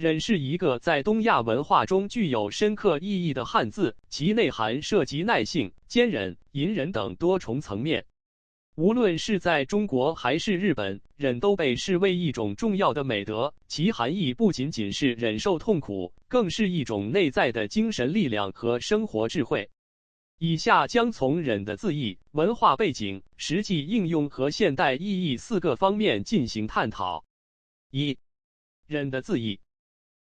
忍是一个在东亚文化中具有深刻意义的汉字，其内涵涉及耐性、坚忍、隐忍等多重层面。无论是在中国还是日本，忍都被视为一种重要的美德，其含义不仅仅是忍受痛苦，更是一种内在的精神力量和生活智慧。以下将从忍的字义、文化背景、实际应用和现代意义4个方面进行探讨。1、忍的字义。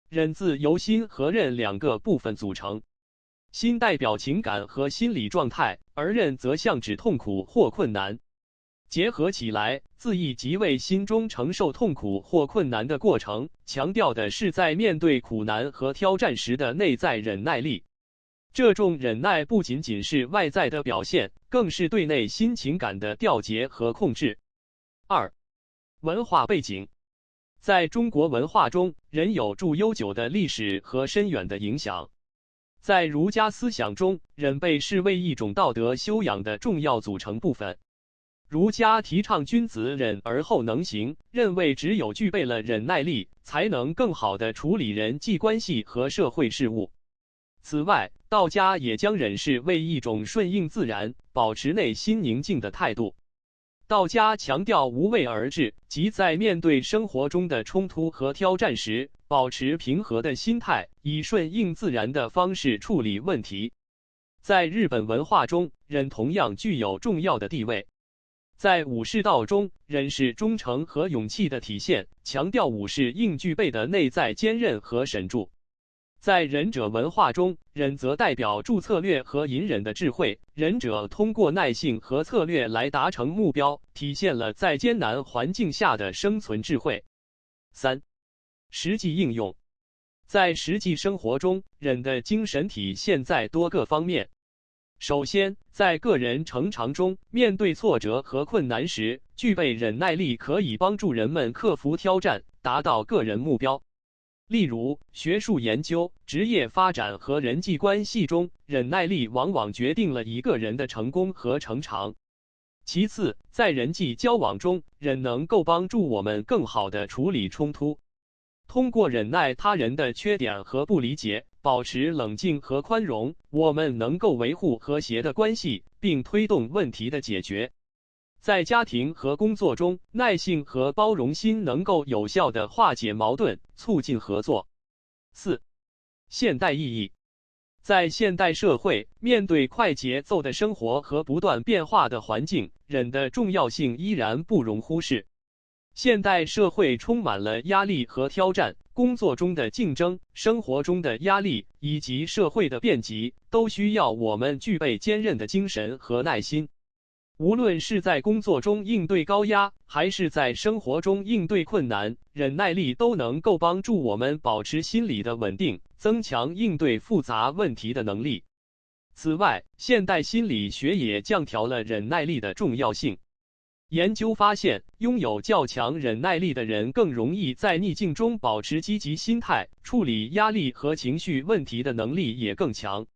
忍字由心和任2个部分组成，心代表情感和心理状态，而任则象指痛苦或困难。结合起来，字义即为心中承受痛苦或困难的过程，强调的是在面对苦难和挑战时的内在忍耐力。这种忍耐不仅仅是外在的表现，更是对内心情感的调节和控制。2、文化背景。在中国文化中，忍有著悠久的历史和深远的影响。在儒家思想中，忍被视为一种道德修养的重要组成部分。儒家提倡君子忍而后能行，认为只有具备了忍耐力，才能更好地处理人际关系和社会事务。此外，道家也将忍视为一种顺应自然、保持内心宁静的态度。道家强调无为而治，即在面对生活中的冲突和挑战时，保持平和的心态，以顺应自然的方式处理问题。在日本文化中，忍同样具有重要的地位。在武士道中，忍是忠诚和勇气的体现，强调武士应具备的内在坚韧和神助。在忍者文化中，忍则代表助策略和隐忍的智慧，忍者通过耐性和策略来达成目标，体现了在艰难环境下的生存智慧。3、实际应用。在实际生活中，忍的精神体现在多个方面。首先，在个人成长中，面对挫折和困难时，具备忍耐力可以帮助人们克服挑战，达到个人目标。例如，学术研究、职业发展和人际关系中，忍耐力往往决定了一个人的成功和成长。其次，在人际交往中，忍能够帮助我们更好地处理冲突。通过忍耐他人的缺点和不理解，保持冷静和宽容，我们能够维护和谐的关系，并推动问题的解决。在家庭和工作中，耐性和包容心能够有效地化解矛盾，促进合作。4、现代意义。在现代社会，面对快节奏的生活和不断变化的环境，忍的重要性依然不容忽视。现代社会充满了压力和挑战，工作中的竞争、生活中的压力以及社会的变急，都需要我们具备坚韧的精神和耐心。无论是在工作中应对高压，还是在生活中应对困难，忍耐力都能够帮助我们保持心理的稳定，增强应对复杂问题的能力。此外，现代心理学也降调了忍耐力的重要性。研究发现，拥有较强忍耐力的人更容易在逆境中保持积极心态，处理压力和情绪问题的能力也更强。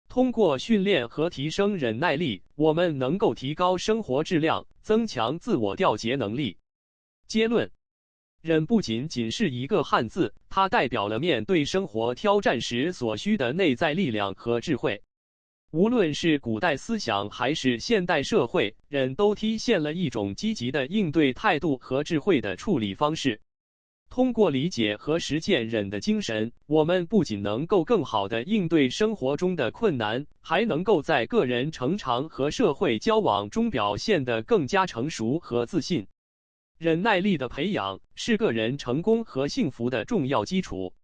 通过训练和提升忍耐力，我们能够提高生活质量，增强自我调节能力。结论：忍不仅仅是一个汉字，它代表了面对生活挑战时所需的内在力量和智慧。无论是古代思想还是现代社会，忍都体现了一种积极的应对态度和智慧的处理方式。通过理解和实践忍的精神，我们不仅能够更好地应对生活中的困难，还能够在个人成长和社会交往中表现得更加成熟和自信。忍耐力的培养是个人成功和幸福的重要基础。